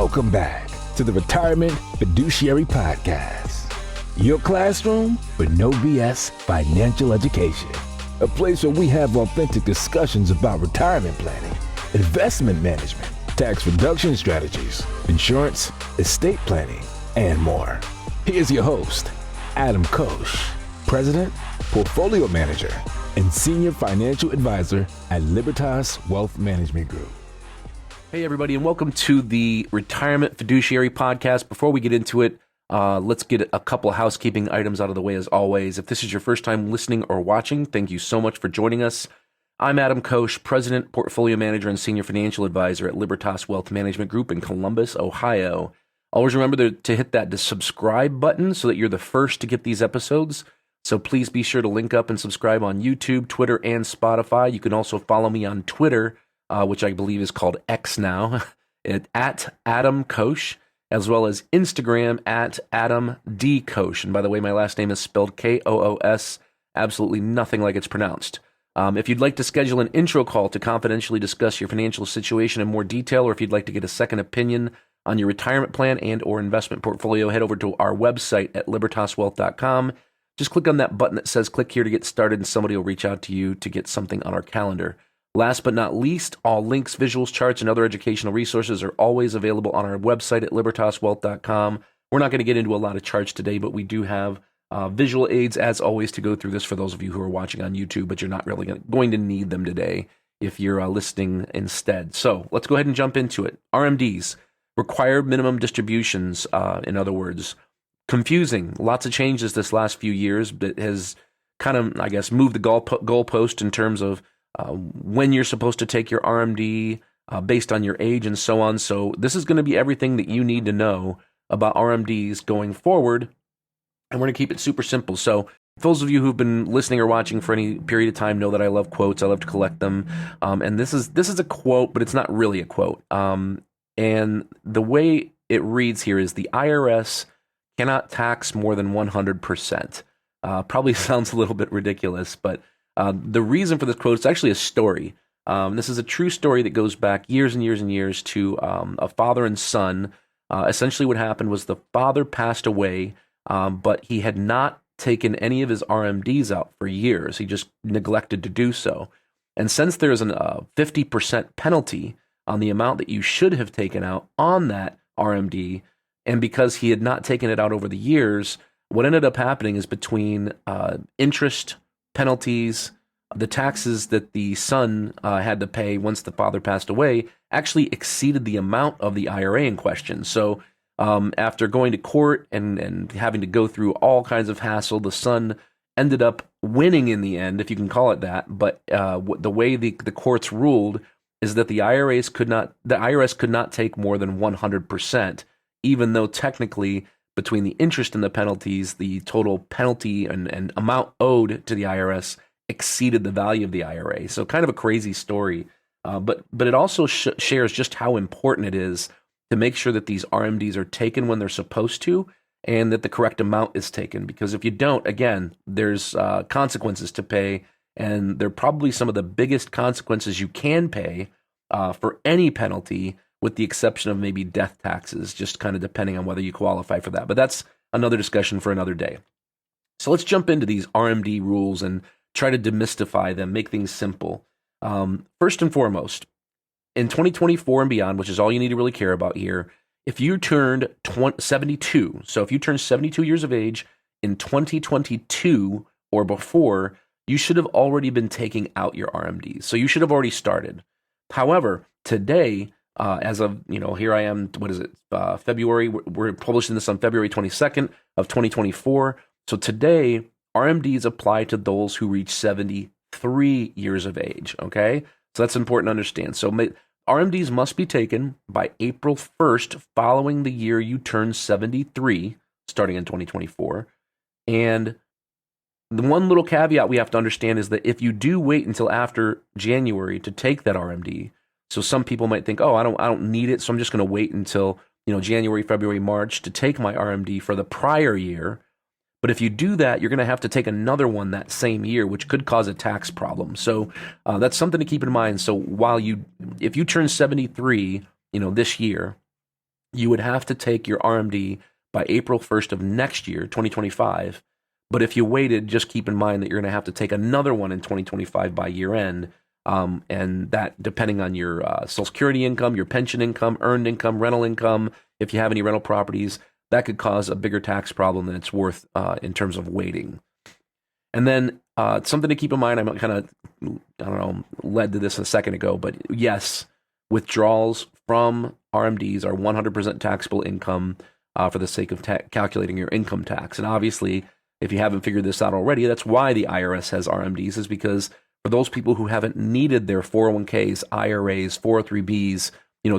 Welcome back to the Retirement Fiduciary Podcast, your classroom with no BS financial education, a place where we have authentic discussions about retirement planning, investment management, tax reduction strategies, insurance, estate planning, and more. Here's your host, Adam Koos, President, Portfolio Manager, and Senior Financial Advisor at Libertas Wealth Management Group. Hey, everybody, and welcome to the Retirement Fiduciary Podcast. Before we get into it, let's get a couple of housekeeping items out of the way as always. If this is your first time listening or watching, thank you so much for joining us. I'm Adam Koos, President, Portfolio Manager, and Senior Financial Advisor at Libertas Wealth Management Group in Columbus, Ohio. Always remember to hit that subscribe button so that you're the first to get these episodes. So please be sure to link up and subscribe on YouTube, Twitter, and Spotify. You can also follow me on Twitter, which I believe is called X now, at Adam Koos, as well as Instagram at Adam D. Koos. And by the way, my last name is spelled Koos, absolutely nothing like it's pronounced. If you'd like to schedule an intro call to confidentially discuss your financial situation in more detail, or if you'd like to get a second opinion on your retirement plan and or investment portfolio, head over to our website at libertaswealth.com. Just click on that button that says click here to get started, and somebody will reach out to you to get something on our calendar. Last but not least, all links, visuals, charts, and other educational resources are always available on our website at libertaswealth.com. We're not going to get into a lot of charts today, but we do have visual aids, as always, to go through this for those of you who are watching on YouTube, but you're not really going to need them today if you're listening instead. So let's go ahead and jump into it. RMDs, required minimum distributions, in other words. Confusing. Lots of changes this last few years, but has kind of, I guess, moved the goalpost in terms of when you're supposed to take your RMD based on your age and so on. So this is going to be everything that you need to know about RMDs going forward, and we're going to keep it super simple. So those of you who've been listening or watching for any period of time know that I love quotes. I love to collect them, and this is a quote, but it's not really a quote. And the way it reads here is the IRS cannot tax more than 100%. Probably sounds a little bit ridiculous, but the reason for this quote, it's actually a story. This is a true story that goes back years and years and years to a father and son. Essentially what happened was the father passed away, but he had not taken any of his RMDs out for years. He just neglected to do so. And since there's a 50% penalty on the amount that you should have taken out on that RMD, and because he had not taken it out over the years, what ended up happening is between interest, penalties, the taxes that the son had to pay once the father passed away actually exceeded the amount of the IRA in question. So after going to court and having to go through all kinds of hassle, the son ended up winning in the end, if you can call it that. But the way the courts ruled is that the IRS could not take more than 100%, even though technically between the interest and the penalties, the total penalty and amount owed to the IRS exceeded the value of the IRA. So kind of a crazy story, but it also shares just how important it is to make sure that these RMDs are taken when they're supposed to, and that the correct amount is taken. Because if you don't, again, there's consequences to pay, and they're probably some of the biggest consequences you can pay for any penalty, with the exception of maybe death taxes, just kind of depending on whether you qualify for that. But that's another discussion for another day. So let's jump into these RMD rules and try to demystify them, make things simple. First and foremost, in 2024 and beyond, which is all you need to really care about here, if you turned 72, so if you turned 72 years of age in 2022 or before, you should have already been taking out your RMDs. So you should have already started. However, today, as of, here I am, February, we're publishing this on February 22nd of 2024. So today, RMDs apply to those who reach 73 years of age, okay? So that's important to understand. So RMDs must be taken by April 1st following the year you turn 73, starting in 2024. And the one little caveat we have to understand is that if you do wait until after January to take that RMD, so some people might think, oh, I don't need it, so I'm just going to wait until January, February, March to take my RMD for the prior year. But if you do that, you're going to have to take another one that same year, which could cause a tax problem. So that's something to keep in mind. So if you turn 73, this year, you would have to take your RMD by April 1st of next year, 2025. But if you waited, just keep in mind that you're going to have to take another one in 2025 by year end. And that, depending on your Social Security income, your pension income, earned income, rental income, if you have any rental properties, that could cause a bigger tax problem than it's worth in terms of waiting. And then something to keep in mind, I'm kind of, led to this a second ago, but yes, withdrawals from RMDs are 100% taxable income for the sake of calculating your income tax. And obviously, if you haven't figured this out already, that's why the IRS has RMDs, is because for those people who haven't needed their 401ks, IRAs, 403bs,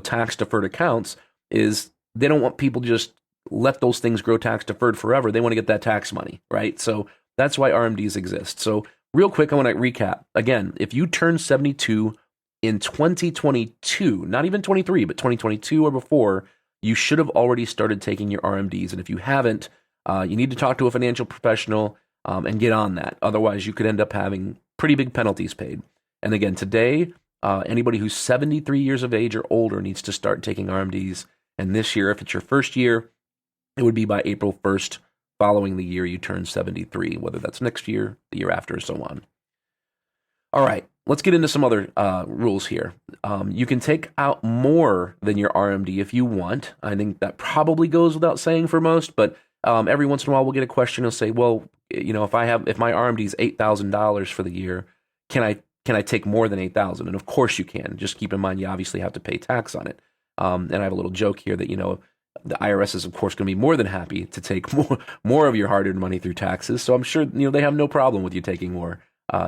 tax deferred accounts, is they don't want people to just let those things grow tax deferred forever. They want to get that tax money, right? So that's why RMDs exist. So real quick, I want to recap. Again, if you turn 72 in 2022, not even 23, but 2022 or before, you should have already started taking your RMDs. And if you haven't, you need to talk to a financial professional and get on that. Otherwise, you could end up having pretty big penalties paid. And again, today, anybody who's 73 years of age or older needs to start taking RMDs. And this year, if it's your first year, it would be by April 1st following the year you turn 73, whether that's next year, the year after, or so on. All right, let's get into some other rules here. You can take out more than your RMD if you want. I think that probably goes without saying for most, but every once in a while we'll get a question. It'll say, well, if my RMD is $8,000 for the year, can I take more than $8,000? And of course you can. Just keep in mind you obviously have to pay tax on it. And I have a little joke here that the IRS is of course going to be more than happy to take more of your hard-earned money through taxes. So I'm sure they have no problem with you taking more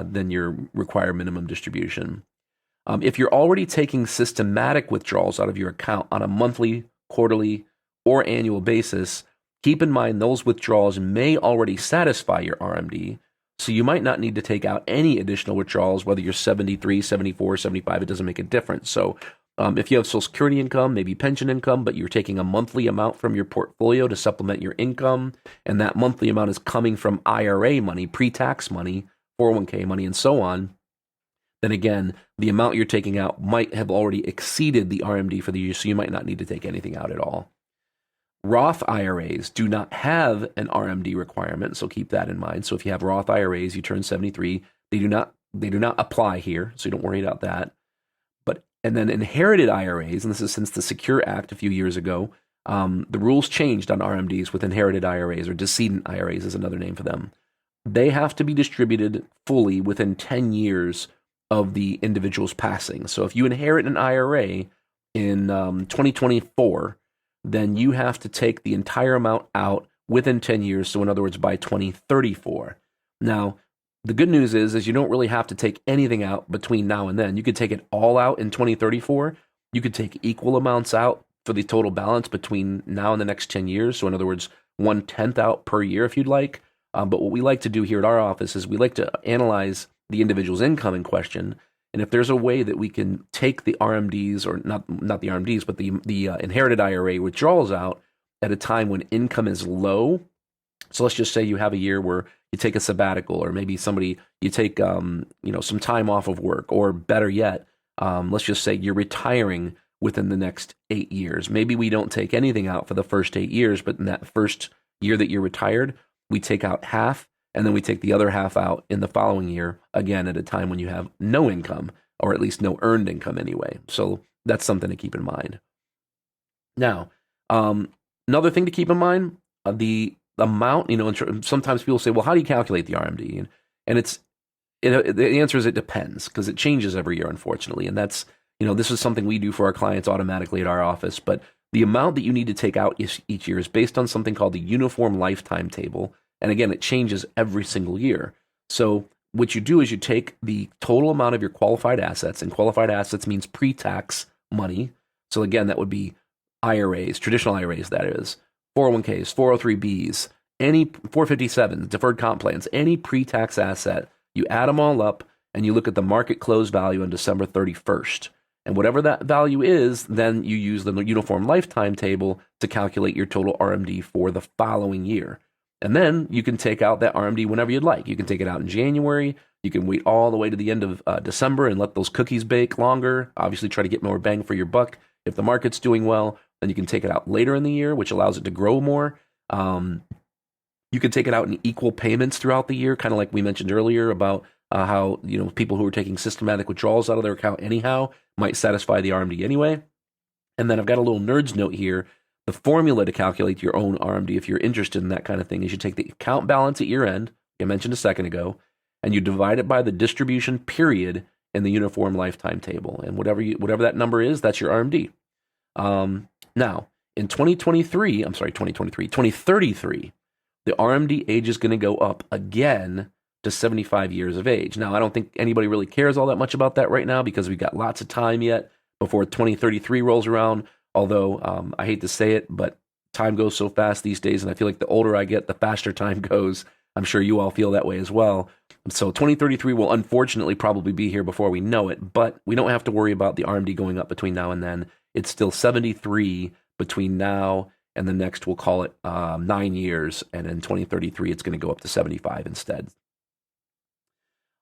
than your required minimum distribution. If you're already taking systematic withdrawals out of your account on a monthly, quarterly, or annual basis, keep in mind those withdrawals may already satisfy your RMD, so you might not need to take out any additional withdrawals, whether you're 73, 74, 75, it doesn't make a difference. So if you have Social Security income, maybe pension income, but you're taking a monthly amount from your portfolio to supplement your income, and that monthly amount is coming from IRA money, pre-tax money, 401k money, and so on, then again, the amount you're taking out might have already exceeded the RMD for the year, so you might not need to take anything out at all. Roth IRAs do not have an RMD requirement, so keep that in mind. So if you have Roth IRAs, you turn 73, they do not apply here, so don't worry about that. And then inherited IRAs, and this is since the Secure Act a few years ago, the rules changed on RMDs with inherited IRAs, or decedent IRAs is another name for them. They have to be distributed fully within 10 years of the individual's passing. So if you inherit an IRA in 2024, then you have to take the entire amount out within 10 years. So in other words, by 2034. Now, the good news is you don't really have to take anything out between now and then. You could take it all out in 2034. You could take equal amounts out for the total balance between now and the next 10 years. So in other words, 1/10 out per year if you'd like. But what we like to do here at our office is we like to analyze the individual's income in question. And if there's a way that we can take the RMDs, or not the RMDs, but the inherited IRA withdrawals out at a time when income is low. So let's just say you have a year where you take a sabbatical, or maybe you take some time off of work, or better yet, let's just say you're retiring within the next 8 years. Maybe we don't take anything out for the first 8 years, but in that first year that you're retired, we take out half, and then we take the other half out in the following year, again, at a time when you have no income, or at least no earned income anyway. So that's something to keep in mind. Now, another thing to keep in mind, the amount, sometimes people say, well, how do you calculate the RMD? And the answer is it depends, because it changes every year, unfortunately. And that's, this is something we do for our clients automatically at our office. But the amount that you need to take out each year is based on something called the Uniform Lifetime Table. And again, it changes every single year. So what you do is you take the total amount of your qualified assets, and qualified assets means pre-tax money. So again, that would be IRAs, traditional IRAs, that is, 401ks, 403bs, any 457s, deferred comp plans, any pre-tax asset, you add them all up and you look at the market close value on December 31st. And whatever that value is, then you use the Uniform Lifetime Table to calculate your total RMD for the following year. And then you can take out that RMD whenever you'd like. You can take it out in January. You can wait all the way to the end of December and let those cookies bake longer. Obviously, try to get more bang for your buck If the market's doing well, then you can take it out later in the year, which allows it to grow more. You can take it out in equal payments throughout the year, kind of like we mentioned earlier about how people who are taking systematic withdrawals out of their account anyhow might satisfy the RMD anyway. And then I've got a little nerd's note here. The formula to calculate your own RMD, if you're interested in that kind of thing, is you take the account balance at year end, like I mentioned a second ago, and you divide it by the distribution period in the uniform lifetime table. And whatever that number is, that's your RMD. Now, in 2033, the RMD age is going to go up again to 75 years of age. Now, I don't think anybody really cares all that much about that right now because we've got lots of time yet before 2033 rolls around. Although I hate to say it, but time goes so fast these days, and I feel like the older I get, the faster time goes. I'm sure you all feel that way as well. So 2033 will unfortunately probably be here before we know it, but we don't have to worry about the RMD going up between now and then. It's still 73 between now and the next, we'll call it 9 years, and in 2033 it's going to go up to 75 instead.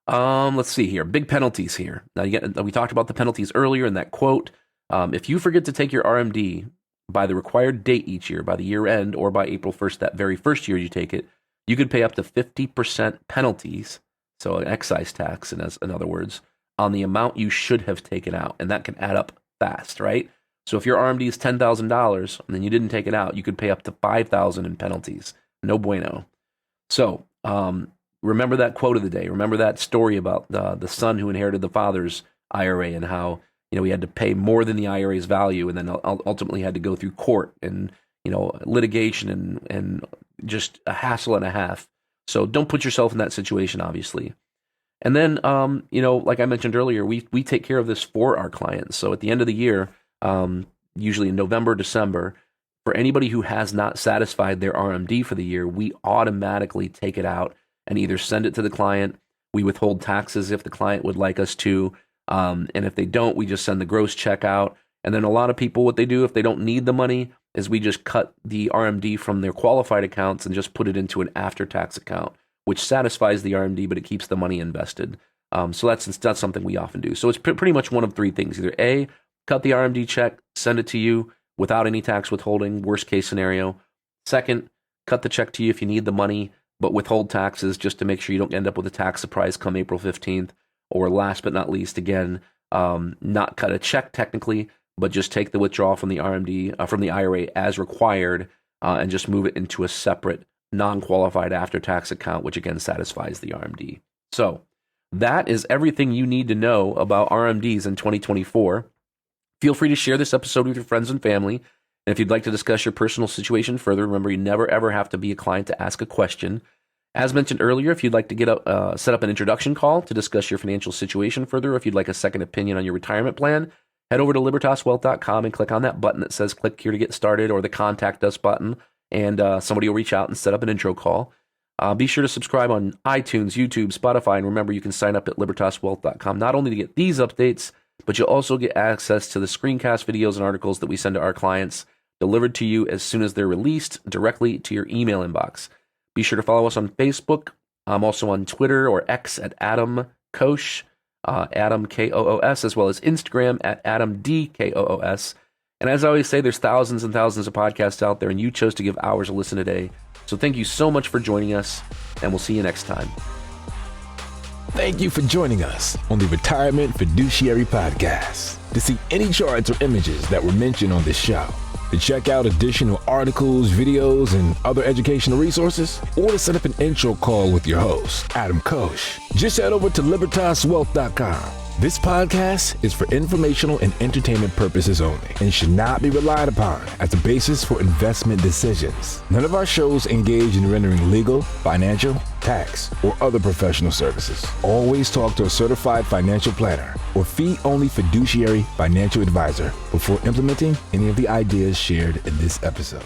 Let's see here. Big penalties here. Now, we talked about the penalties earlier in that quote. If you forget to take your RMD by the required date each year, by the year end, or by April 1st, that very first year you take it, you could pay up to 50% penalties, so an excise tax, in other words, on the amount you should have taken out. And that can add up fast, right? So if your RMD is $10,000 and then you didn't take it out, you could pay up to $5,000 in penalties. No bueno. So remember that quote of the day. Remember that story about the son who inherited the father's IRA and how he had to pay more than the IRA's value, and then ultimately had to go through court and litigation and just a hassle and a half. So don't put yourself in that situation, obviously. And then like I mentioned earlier, we take care of this for our clients. So at the end of the year, usually in November, December, for anybody who has not satisfied their RMD for the year, we automatically take it out and either send it to the client. We withhold taxes if the client would like us to. And if they don't, we just send the gross check out. And then a lot of people, what they do if they don't need the money is we just cut the RMD from their qualified accounts and just put it into an after-tax account, which satisfies the RMD, but it keeps the money invested. So that's something we often do. So it's pretty much one of three things. Either A, cut the RMD check, send it to you without any tax withholding, worst case scenario. Second, cut the check to you if you need the money, but withhold taxes just to make sure you don't end up with a tax surprise come April 15th. Or last but not least, again, not cut a check technically, but just take the withdrawal from the RMD, from the IRA as required, and just move it into a separate non-qualified after-tax account, which again satisfies the RMD. So that is everything you need to know about RMDs in 2024. Feel free to share this episode with your friends and family. And if you'd like to discuss your personal situation further, remember you never ever have to be a client to ask a question. As mentioned earlier, if you'd like to set up an introduction call to discuss your financial situation further, or if you'd like a second opinion on your retirement plan, head over to libertaswealth.com and click on that button that says click here to get started, or the contact us button, and somebody will reach out and set up an intro call. Be sure to subscribe on iTunes, YouTube, Spotify, and remember you can sign up at libertaswealth.com not only to get these updates, but you'll also get access to the screencast videos and articles that we send to our clients delivered to you as soon as they're released directly to your email inbox. Be sure to follow us on Facebook. I'm also on Twitter or X at Adam Koos, Adam Koos, as well as Instagram at Adam Koos. And as I always say, there's thousands and thousands of podcasts out there, and you chose to give hours a listen today. So thank you so much for joining us, and we'll see you next time. Thank you for joining us on the Retirement Fiduciary Podcast. To see any charts or images that were mentioned on this show, to check out additional articles, videos, and other educational resources, or to set up an intro call with your host, Adam Koos, just head over to libertaswealth.com. This podcast is for informational and entertainment purposes only and should not be relied upon as a basis for investment decisions. None of our shows engage in rendering legal, financial, tax, or other professional services. Always talk to a certified financial planner or fee-only fiduciary financial advisor before implementing any of the ideas shared in this episode.